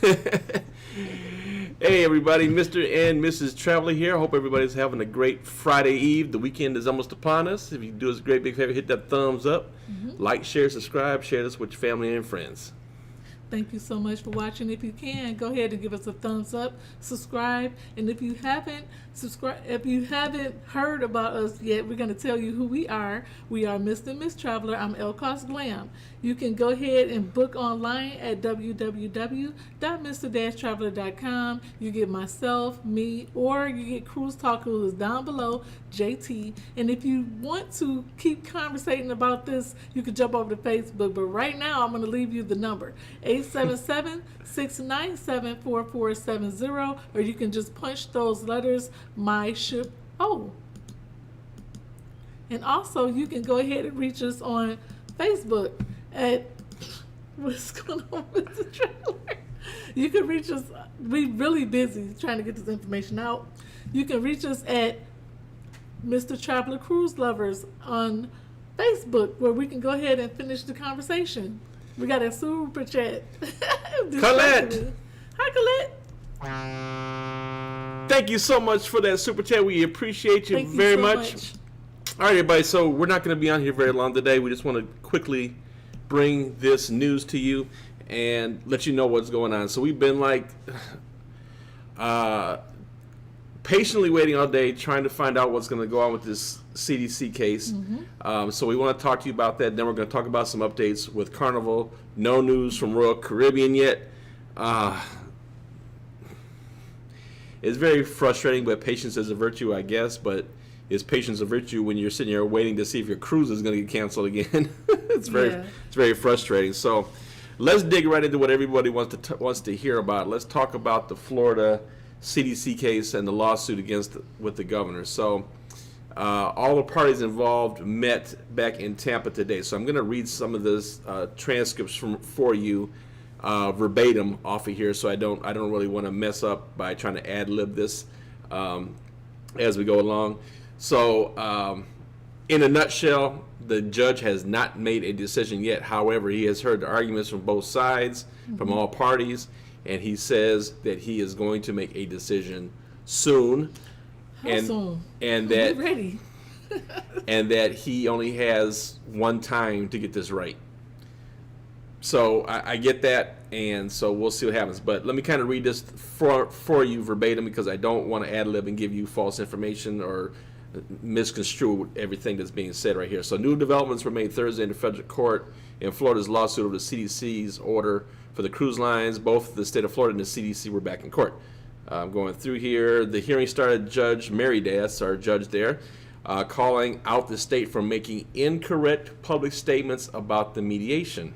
Hey everybody, Mr. and Mrs. Traveler here. Hope everybody's having a great Friday Eve. The weekend is almost upon us. If you do us a great big favor, hit that thumbs up, like, share, subscribe, share this with your family and friends. Thank you so much for watching. If you can, go ahead and give us a thumbs up, subscribe, and if you haven't heard about us yet, we're going to tell you who we are. We are Mr. and Miss Traveler. I'm Elcos Glam. You can go ahead and book online at www.mr-traveler.com. You get myself, me, or you get Cruise Talk, who is down below, JT. And if you want to keep conversating about this, you can jump over to Facebook. But right now, I'm going to leave you the number, 877-697-4470, or you can just punch those letters, my ship. Oh. And also, you can go ahead and reach us on Facebook at, what's going on with the trailer? You can reach us, we're really busy trying to get this information out. You can reach us at Mr. Traveler Cruise Lovers on Facebook, where we can go ahead and finish the conversation. We got a super chat. Colette! Hi, Colette. Thank you so much for that super chat. We appreciate you very much. All right, everybody. So we're not going to be on here very long today. We just want to quickly bring this news to you and let you know what's going on. So we've been patiently waiting all day, trying to find out what's going to go on with this CDC case. So we want to talk to you about that. Then we're going to talk about some updates with Carnival. No news from Royal Caribbean yet. It's very frustrating, but patience is a virtue, I guess. But is patience a virtue when you're sitting here waiting to see if your cruise is going to get canceled again? It's very frustrating. So let's dig right into what everybody wants to hear about. Let's talk about the Florida CDC case and the lawsuit with the governor. So all the parties involved met back in Tampa today. So I'm going to read some of this transcripts for you verbatim off of here. So I don't really want to mess up by trying to ad lib this as we go along. So in a nutshell, the judge has not made a decision yet. However, he has heard the arguments from both sides, from all parties, and he says that he is going to make a decision soon. Soon? And that ready. And that he only has one time to get this right. So I get that, and so we'll see what happens. But let me kind of read this for you verbatim, because I don't want to ad lib and give you false information or misconstrue everything that's being said right here. So new developments were made Thursday in the federal court in Florida's lawsuit over the CDC's order for the cruise lines. Both the state of Florida and the CDC were back in court. Going through here, the hearing started. Judge Merryday, that's our judge there, calling out the state for making incorrect public statements about the mediation.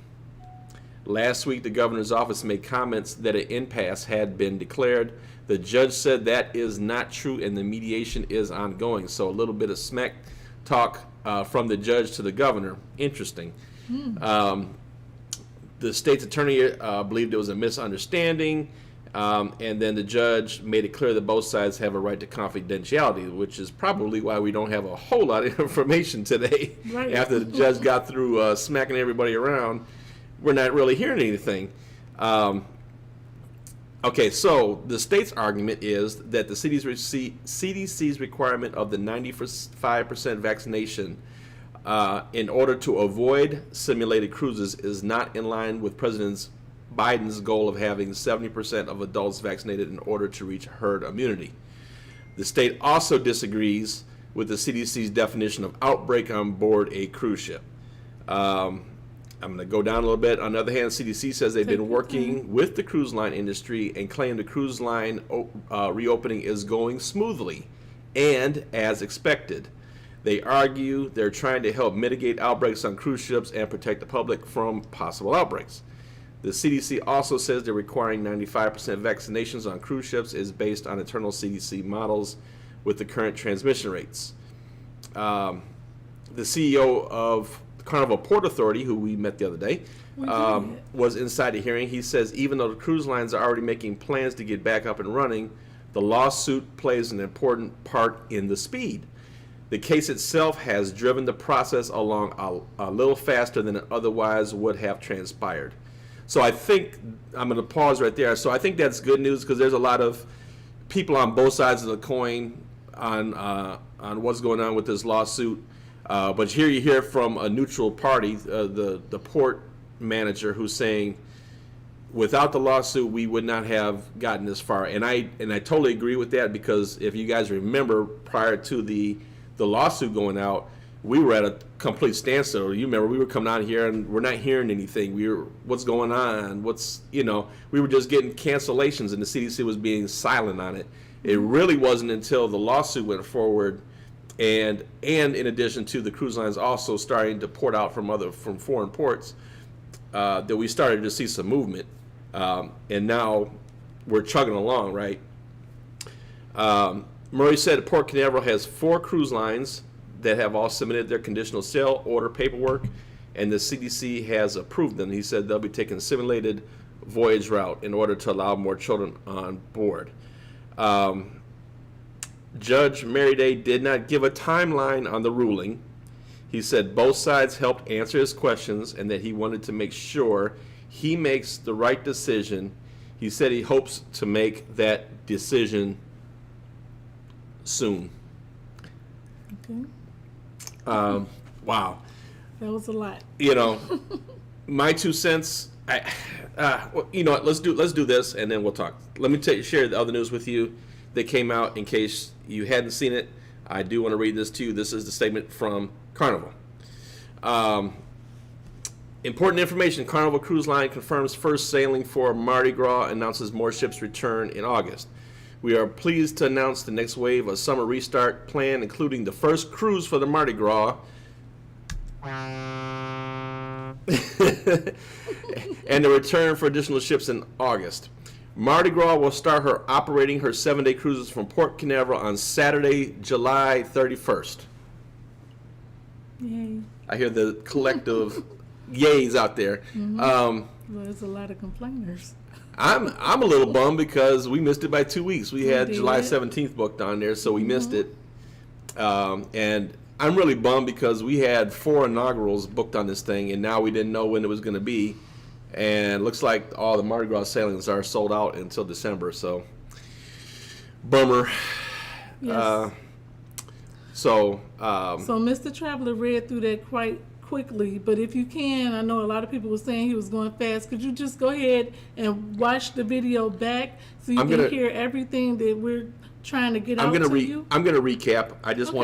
Last week, the governor's office made comments that an impasse had been declared. The judge said that is not true and the mediation is ongoing. So a little bit of smack talk from the judge to the governor. Interesting. The state's attorney believed it was a misunderstanding, and then the judge made it clear that both sides have a right to confidentiality, which is probably why we don't have a whole lot of information today. Right. After the judge got through smacking everybody around, we're not really hearing anything. Okay, so the state's argument is that the CDC's requirement of the 95% vaccination in order to avoid simulated cruises is not in line with President Biden's goal of having 70% of adults vaccinated in order to reach herd immunity. The state also disagrees with the CDC's definition of outbreak on board a cruise ship. I'm going to go down a little bit. On the other hand, CDC says they've been working with the cruise line industry and claim the cruise line reopening is going smoothly and as expected. They argue they're trying to help mitigate outbreaks on cruise ships and protect the public from possible outbreaks. The CDC also says they're requiring 95% vaccinations on cruise ships is based on internal CDC models with the current transmission rates. The CEO of Carnival Port Authority, who we met the other day, was inside the hearing. He says even though the cruise lines are already making plans to get back up and running, the lawsuit plays an important part in the speed. The case itself has driven the process along a little faster than it otherwise would have transpired. So I think I'm going to pause right there. So I think that's good news because there's a lot of people on both sides of the coin on what's going on with this lawsuit. But here you hear from a neutral party, the port manager, who's saying, without the lawsuit, we would not have gotten this far. And I totally agree with that, because if you guys remember, prior to the lawsuit going out, we were at a complete standstill. You remember, we were coming out here and we're not hearing anything. What's going on? We were just getting cancellations, and the CDC was being silent on it. It really wasn't until the lawsuit went forward, and in addition to the cruise lines also starting to port out from foreign ports, that we started to see some movement. And now we're chugging along, right? Murray said Port Canaveral has 4 cruise lines that have all submitted their conditional sail order paperwork, and the CDC has approved them. He said they'll be taking a simulated voyage route in order to allow more children on board. Judge Merryday did not give a timeline on the ruling. He said both sides helped answer his questions and that he wanted to make sure he makes the right decision. He said he hopes to make that decision soon. Okay. Wow. That was a lot. My 2 cents. You know what? Let's do this, and then we'll talk. Let me share the other news with you that came out. In case you hadn't seen it, I do want to read this to you. This is the statement from Carnival. Important information: Carnival Cruise Line confirms first sailing for Mardi Gras, announces more ships return in August. We are pleased to announce the next wave of summer restart plan, including the first cruise for the Mardi Gras and the return for additional ships in August. Mardi Gras will start operating her 7-day cruises from Port Canaveral on Saturday, July 31st. Yay. I hear the collective yays out there. Mm-hmm. Well, there's a lot of complainers. I'm a little bummed because we missed it by 2 weeks. We had did. July 17th booked on there, so we missed it. And I'm really bummed because we had 4 inaugurals booked on this thing, and now we didn't know when it was going to be. And it looks like all the Mardi Gras sailings are sold out until December, so bummer. Yes. So Mr. Traveler read through that quite quickly, but if you can, I know a lot of people were saying he was going fast. Could you just go ahead and watch the video back so you can hear everything that we're trying to get out to you? I'm going to recap. I just Okay.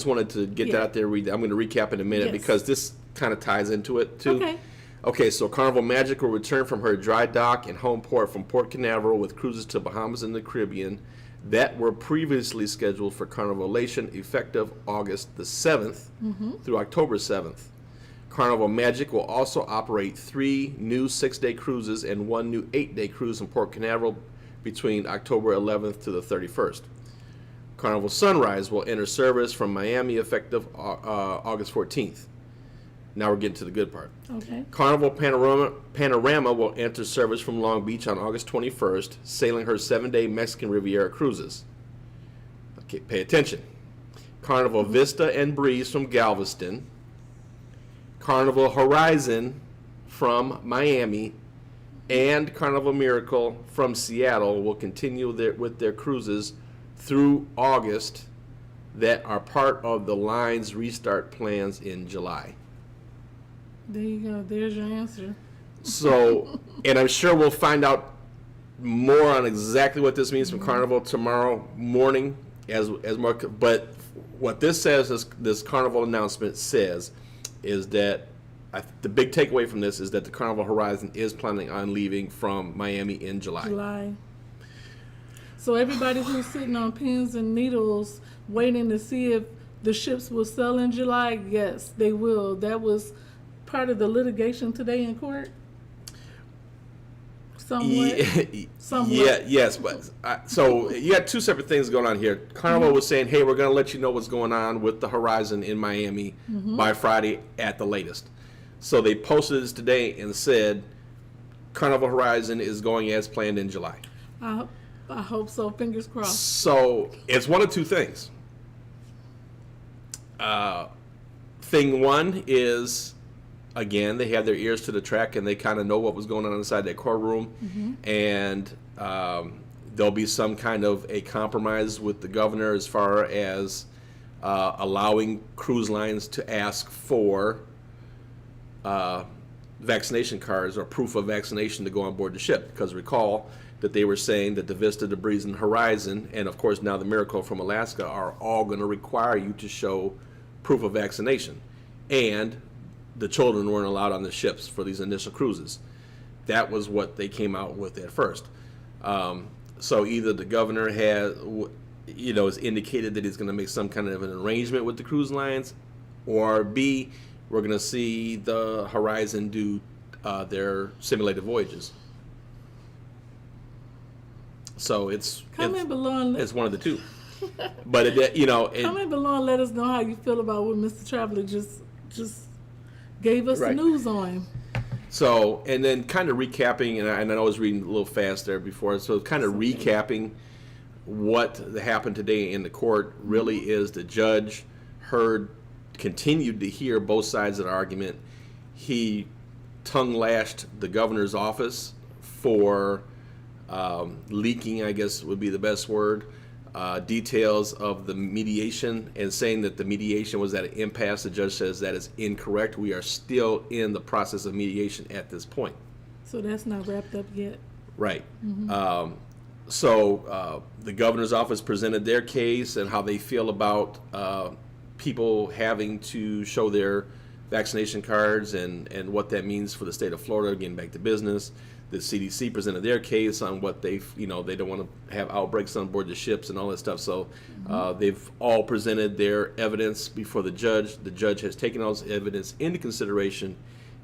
wanted to get that out there. I'm going to recap in a minute because this kind of ties into it too. Okay, so Carnival Magic will return from her dry dock and home port from Port Canaveral with cruises to Bahamas and the Caribbean that were previously scheduled for Carnivalation effective August the 7th through October 7th. Carnival Magic will also operate 3 new 6-day cruises and 1 new 8-day cruise in Port Canaveral between October 11th to the 31st. Carnival Sunrise will enter service from Miami effective August 14th. Now we're getting to the good part. Okay. Carnival Panorama will enter service from Long Beach on August 21st, sailing her 7-day Mexican Riviera cruises. Okay, pay attention. Carnival Vista and Breeze from Galveston. Carnival Horizon from Miami, and Carnival Miracle from Seattle will continue with their cruises through August that are part of the line's restart plans in July. There you go. There's your answer. So, and I'm sure we'll find out more on exactly what this means from Carnival tomorrow morning as more. But what this says, this Carnival announcement says, is that the big takeaway from this is that the Carnival Horizon is planning on leaving from Miami in July. So everybody who's sitting on pins and needles waiting to see if the ships will sell in July, yes, they will. That was part of the litigation today in court. Somewhat. Yeah, yes, but so you got 2 separate things going on here. Carnival was saying, hey, we're going to let you know what's going on with the Horizon in Miami by Friday at the latest. So they posted this today and said Carnival Horizon is going as planned in July. I hope so. Fingers crossed. So it's one of 2 things. Thing one is again, they have their ears to the track and they kind of know what was going on inside that courtroom. And there'll be some kind of a compromise with the governor as far as allowing cruise lines to ask for vaccination cards or proof of vaccination to go on board the ship. Because recall that they were saying that the Vista, the Breeze, and Horizon, and of course now the Miracle from Alaska, are all going to require you to show proof of vaccination. And the children weren't allowed on the ships for these initial cruises. That was what they came out with at first. So either the governor has indicated that he's going to make some kind of an arrangement with the cruise lines, or B, we're going to see the Horizon do their simulated voyages. So it's Comment below and it's one of the two. But comment below and let us know how you feel about what Mr. Traveler just gave us the news on. So, and then kind of recapping, and I know I was reading a little fast there before, so kind of recapping what happened today in the court really is the judge continued to hear both sides of the argument. He tongue-lashed the governor's office for leaking, I guess would be the best word, details of the mediation, and saying that the mediation was at an impasse. The judge says that is incorrect. We are still in the process of mediation at this point. So that's not wrapped up yet. Right. So the governor's office presented their case and how they feel about people having to show their vaccination cards and what that means for the state of Florida getting back to business. The CDC presented their case on what they don't want to have outbreaks on board the ships and all that stuff. So they've all presented their evidence before the judge. The judge has taken all this evidence into consideration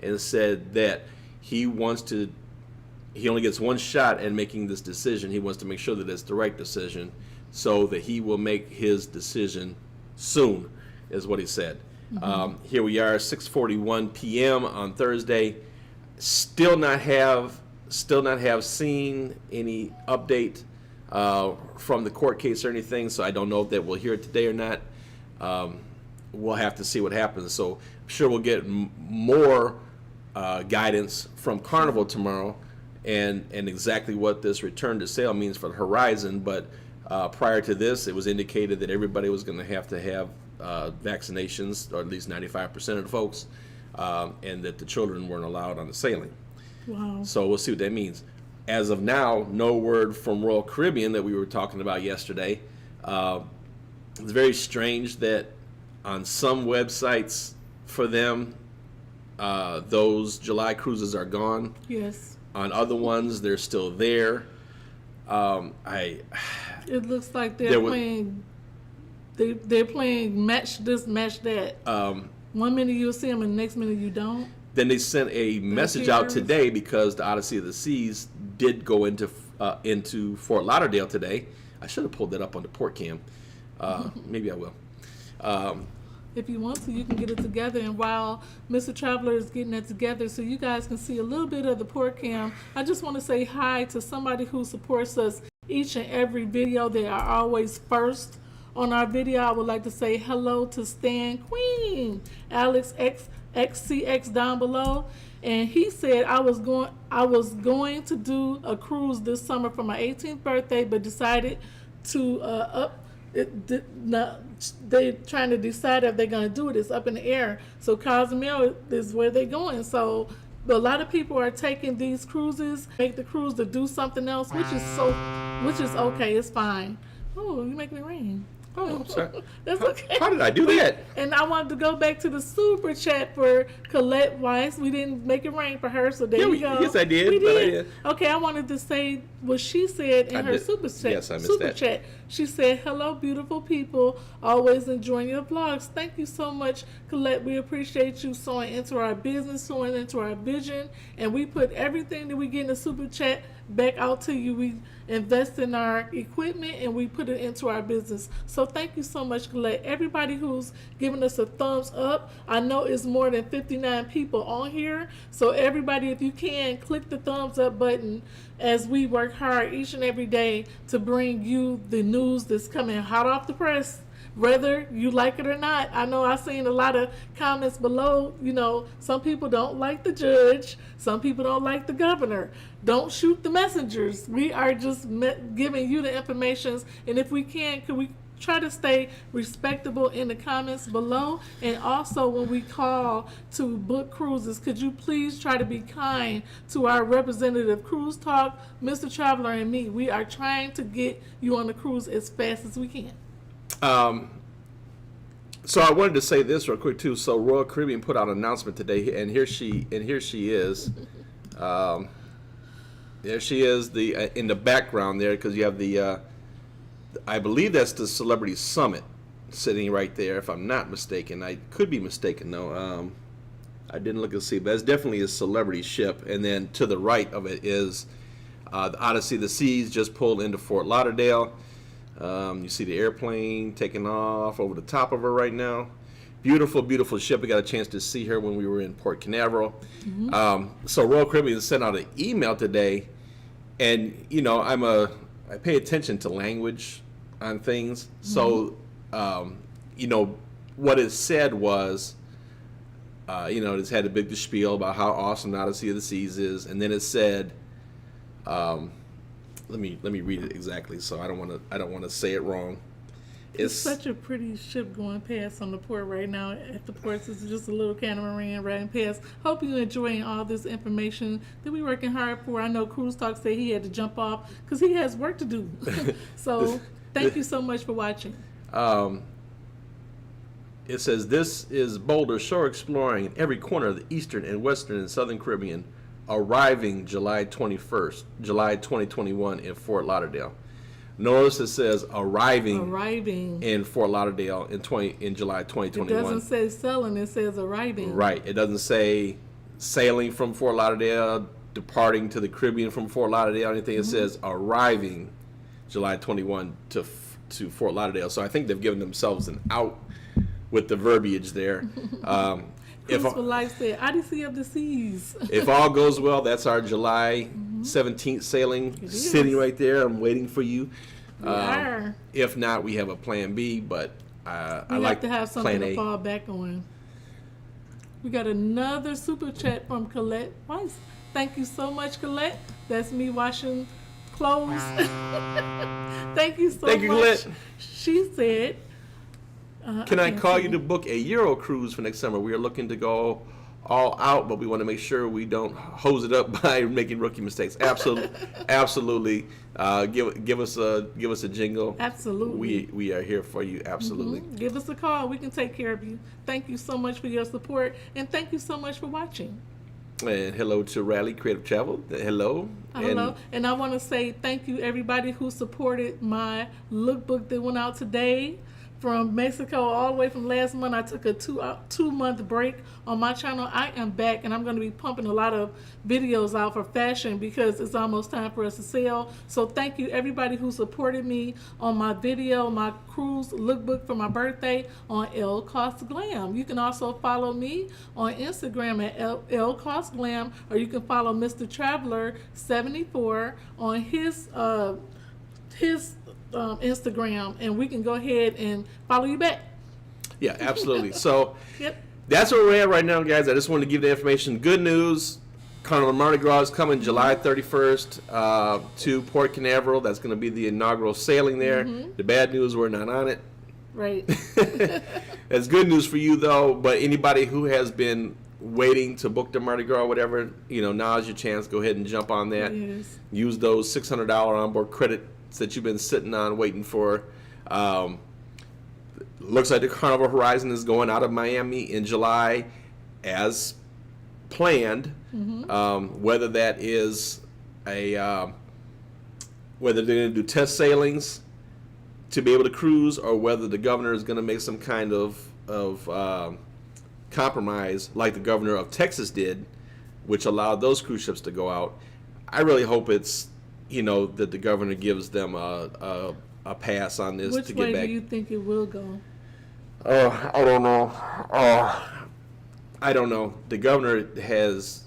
and said that he only gets one shot at making this decision. He wants to make sure that it's the right decision, so that he will make his decision soon, is what he said. Here we are, 6:41 p.m. on Thursday. Still not have seen any update from the court case or anything, so I don't know if that we'll hear it today or not. We'll have to see what happens. So I'm sure we'll get more guidance from Carnival tomorrow and exactly what this return to sail means for the Horizon. But prior to this, it was indicated that everybody was going to have vaccinations, or at least 95% of the folks, and that the children weren't allowed on the sailing. Wow. So we'll see what that means. As of now, no word from Royal Caribbean that we were talking about yesterday. It's very strange that on some websites for them, those July cruises are gone. Yes. On other ones, they're still there. It looks like they're playing. They're playing match this, match that. 1 minute you'll see them, and the next minute you don't. Then they sent a message out today because the Odyssey of the Seas did go into Fort Lauderdale today. I should have pulled that up on the port cam. Maybe I will. If you want to, you can get it together. And while Mr. Traveler is getting it together so you guys can see a little bit of the port cam, I just want to say hi to somebody who supports us each and every video. They are always first on our video. I would like to say hello to Stan Queen, Alex XCX down below. And he said I was going to do a cruise this summer for my 18th birthday, but decided to they're trying to decide if they're going to do it. It's up in the air. So Cozumel is where they're going. So a lot of people are taking these cruises, make the cruise to do something else, which is okay. It's fine. Oh, you making it rain. Oh, I'm sorry. That's okay. How did I do that? And I wanted to go back to the super chat for Colette Weiss. We didn't make it rain for her, so there we go. Yes, I did. We did. Okay, I wanted to say what she said in her super chat. Yes, I missed that. Chat. She said, "Hello, beautiful people. Always enjoying your vlogs. Thank you so much, Colette. We appreciate you sewing into our business, sewing into our vision, and we put everything that we get in the super chat back out to you. We invest in our equipment and we put it into our business. So thank you so much, Colette. Everybody who's giving us a thumbs up. I know it's more than 59 people on here. So everybody, if you can, click the thumbs up button as we work hard each and every day to bring you the news that's coming hot off the press whether you like it or not. I know I've seen a lot of comments below. Some people don't like the judge. Some people don't like the governor. Don't shoot the messengers. We are just giving you the information. And if we can, could we try to stay respectable in the comments below? And also, when we call to book cruises, could you please try to be kind to our representative Cruise Talk, Mr. Traveler, and me? We are trying to get you on the cruise as fast as we can. So I wanted to say this real quick too. So Royal Caribbean put out an announcement today, and here she is. There she is, in the background there, because you have the. I believe that's the Celebrity Summit sitting right there, if I'm not mistaken. I could be mistaken, though. I didn't look and see, but that's definitely a celebrity ship. And then to the right of it is the Odyssey of the Seas just pulled into Fort Lauderdale. You see the airplane taking off over the top of her right now. Beautiful, beautiful ship. We got a chance to see her when we were in Port Canaveral. So Royal Caribbean sent out an email today, and I pay attention to language on things. So, what it said was, it's had a big spiel about how awesome Odyssey of the Seas is, and then it said, let me read it exactly, so I don't want to say it wrong. It's such a pretty ship going past on the port right now. At the ports, it's just a little catamaran riding past. Hope you're enjoying all this information that we're working hard for. I know Cruise Talk said he had to jump off because he has work to do. So thank you so much for watching. It says, this is Boulder Shore Exploring in every corner of the Eastern and Western and Southern Caribbean, arriving July 21st, July 2021 in Fort Lauderdale. Notice it says arriving in Fort Lauderdale in July 2021. It doesn't say sailing, it says arriving. Right. It doesn't say sailing from Fort Lauderdale, departing to the Caribbean from Fort Lauderdale, anything. It says arriving July 21 to Fort Lauderdale. So I think they've given themselves an out with the verbiage there. Cruise for Life said, Odyssey of the Seas. If all goes well, that's our July 17th sailing sitting right there. I'm waiting for you. If not, we have a plan B, but I like to have something plan A. to fall back on. We got another super chat from Colette Weiss. Thank you so much, Colette. That's me washing clothes. Thank you so much. Colette. She said, can I call you to book a Euro cruise for next summer? We are looking to go all out, but we want to make sure we don't hose it up by making rookie mistakes. Absolutely. Give us a jingle. Absolutely. We are here for you. Absolutely. Give us a call. We can take care of you. Thank you so much for your support, and thank you so much for watching. And hello to Rally Creative Travel. Hello. Hello. And I want to say thank you everybody who supported my lookbook that went out today. From Mexico all the way from last month. I took a two-month break on my channel. I am back, and I'm going to be pumping a lot of videos out for fashion because it's almost time for us to sail. So thank you everybody who supported me on my video, my cruise lookbook for my birthday on El Cost Glam. You can also follow me on Instagram at El Cost Glam, or you can follow Mr. Traveler 74 on his Instagram, and we can go ahead and follow you back. Yeah, absolutely. So Yep. That's where we're at right now, guys. I just wanted to give the information. Good news, Carnival Mardi Gras is coming July 31st to Port Canaveral. That's going to be the inaugural sailing there. The bad news, we're not on it. Right. That's good news for you, though. But anybody who has been waiting to book the Mardi Gras or whatever, now's your chance. Go ahead and jump on that. Yes. Use those $600 onboard credits that you've been sitting on waiting for. Looks like the Carnival Horizon is going out of Miami in July as planned. Whether that is whether they're going to do test sailings to be able to cruise, or whether the governor is going to make some kind of compromise like the governor of Texas did, which allowed those cruise ships to go out. I really hope it's that the governor gives them a pass on this to get back. Which way do you think it will go? I don't know. I don't know. The governor has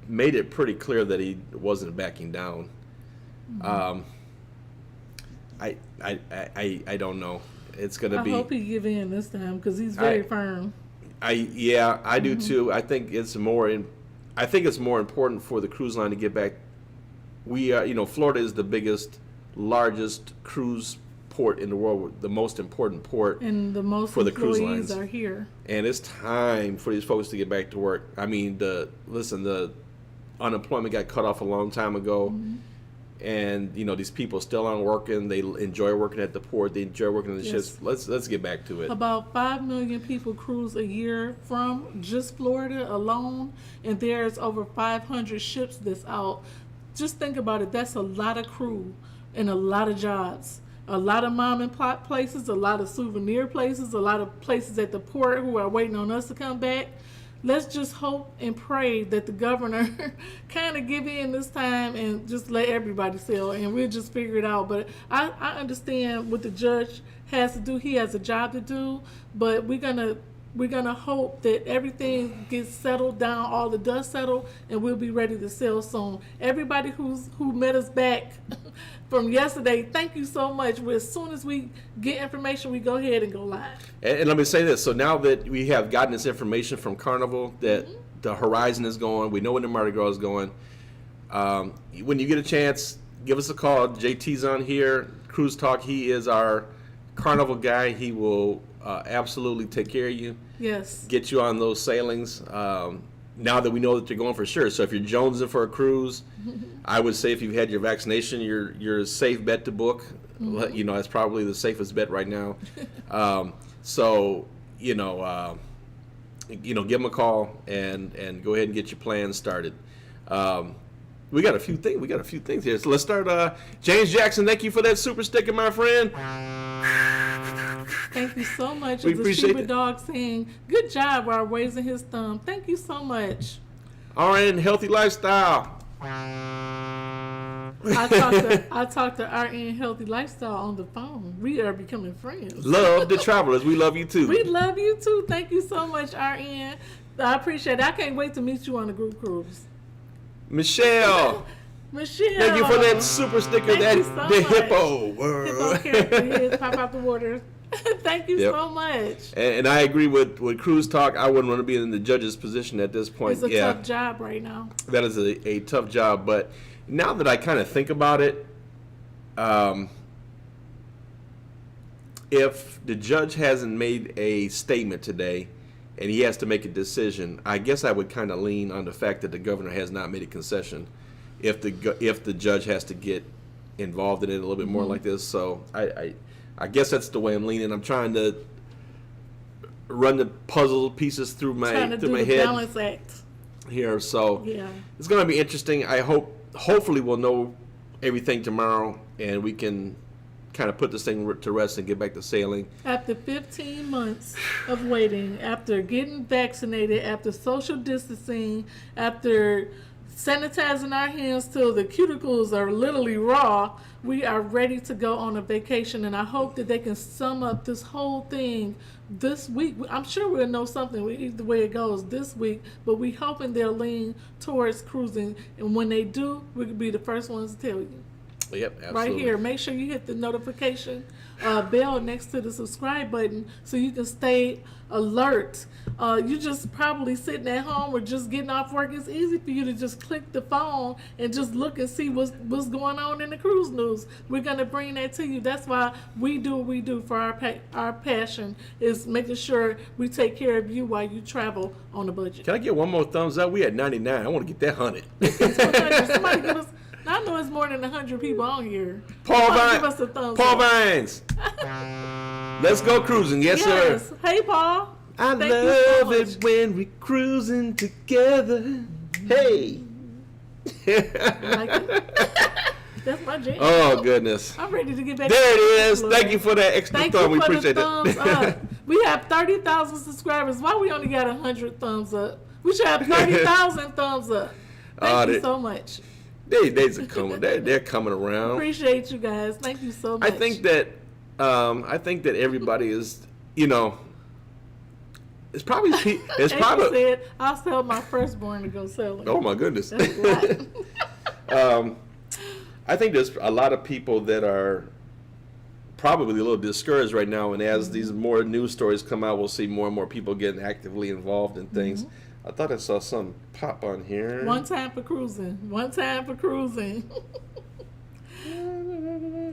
made it pretty clear that he wasn't backing down. I don't know. It's going to be. I hope he give in this time because he's very firm. I do too. I think it's more important for the cruise line to get back. We are, Florida is the largest cruise port in the world, the most important port, and the most for the cruise employees lines are here. And it's time for these folks to get back to work. I mean, the unemployment got cut off a long time ago, and these people still aren't working. They enjoy working at the port. They enjoy working on the ships. Let's get back to it. About 5 million people cruise a year from just Florida alone, and there's over 500 ships that's out. Just think about it. That's a lot of crew and a lot of jobs. A lot of mom and pop places, a lot of souvenir places, a lot of places at the port who are waiting on us to come back. Let's just hope and pray that the governor kind of give in this time and just let everybody sail, and we'll just figure it out. But I understand what the judge has to do. He has a job to do, but we're gonna hope that everything gets settled down, all the dust settled, and we'll be ready to sail soon. Everybody who met us back from yesterday, thank you so much. As soon as we get information, we go ahead and go live. And let me say this. So now that we have gotten this information from Carnival, that the horizon is going, we know when the Mardi Gras is going. When you get a chance, give us a call. JT's on here, Cruise Talk. He is our Carnival guy. He will absolutely take care of you. Yes. Get you on those sailings. Now that we know that you're going for sure. So if you're jonesing for a cruise, I would say if you've had your vaccination, you're a safe bet to book. That's probably the safest bet right now. Give them a call and go ahead and get your plans started. We got a few things here. So let's start. James Jackson, thank you for that super sticker, my friend. Thank you so much. We It's a appreciate stupid it. dog saying, good job while raising his thumb. Thank you so much. RN Healthy Lifestyle. I talked to RN Healthy Lifestyle on the phone. We are becoming friends. Love the travelers. We love you too. We love you too. Thank you so much, RN. I appreciate it. I can't wait to meet you on the group cruise. Michelle. Thank you for that super sticker. Thank you The so much. hippo. Hippo character. Yes, pop out the water. Thank you so much. And I agree with Cruise Talk. I wouldn't want to be in the judge's position at this point. It's a tough job right now. That is a tough job. But now that I kind of think about it, if the judge hasn't made a statement today and he has to make a decision, I guess I would kind of lean on the fact that the governor has not made a concession if the judge has to get involved in it a little bit more like this. So I guess that's the way I'm leaning. I'm trying to run the puzzle pieces through my head balance act here. So yeah, it's going to be interesting. Hopefully we'll know everything tomorrow and we can kind of put this thing to rest and get back to sailing. After 15 months of waiting, after getting vaccinated, after social distancing, after sanitizing our hands till the cuticles are literally raw, we are ready to go on a vacation, and I hope that they can sum up this whole thing this week. I'm sure we'll know something either way it goes this week, but we hoping they'll lean towards cruising, and when they do, we could be the first ones to tell you. Yep, absolutely. Right here, make sure you hit the notification bell next to the subscribe button so you can stay alert. You just probably sitting at home or just getting off work. It's easy for you to just click the phone and just look and see what's going on in the cruise news. We're going to bring that to you. That's why we do what we do for our passion is making sure we take care of you while you travel on a budget. Can I get one more thumbs up? We at 99. I want to get that 100. Somebody give us. I know it's more than 100 people on here. Paul Give us a thumbs Paul up. Vines. Let's go cruising. Yes, sir. Hey, Paul. I Thank you so love it much. when we cruising together. Hey. Like it. That's my jam. Oh, goodness. I'm ready to get back. There to it is. the Thank you for that extra Thank thumb. you We for appreciate the thumbs it. up. We have 30,000 subscribers. Why we only got 100 thumbs up? We should have 30,000 thumbs up. Thank you so much. They're coming. They're coming around. Appreciate you guys. Thank you so much. I think that everybody is, it's probably Amy said, I'll sell my firstborn to go sailing. Oh my goodness. That's a lot. I think there's a lot of people that are probably a little discouraged right now. And as these more news stories come out, we'll see more and more people getting actively involved in things. I thought I saw some pop on here. One time for cruising. One time for cruising.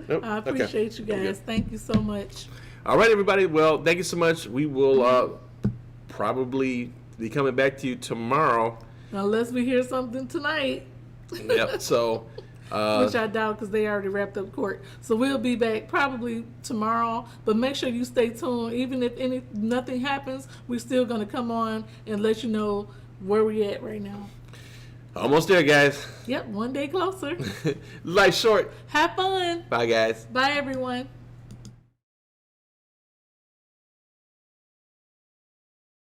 Nope. I appreciate you guys. Thank you so much. All right, everybody. Well, thank you so much. We will probably be coming back to you tomorrow. Unless we hear something tonight. Yep. So, which I doubt because they already wrapped up court. So we'll be back probably tomorrow. But make sure you stay tuned. Even if nothing happens, we're still going to come on and let you know where we at right now. almost there, guys. Yep, one day closer. Life short. Have fun. Bye, guys. Bye, everyone.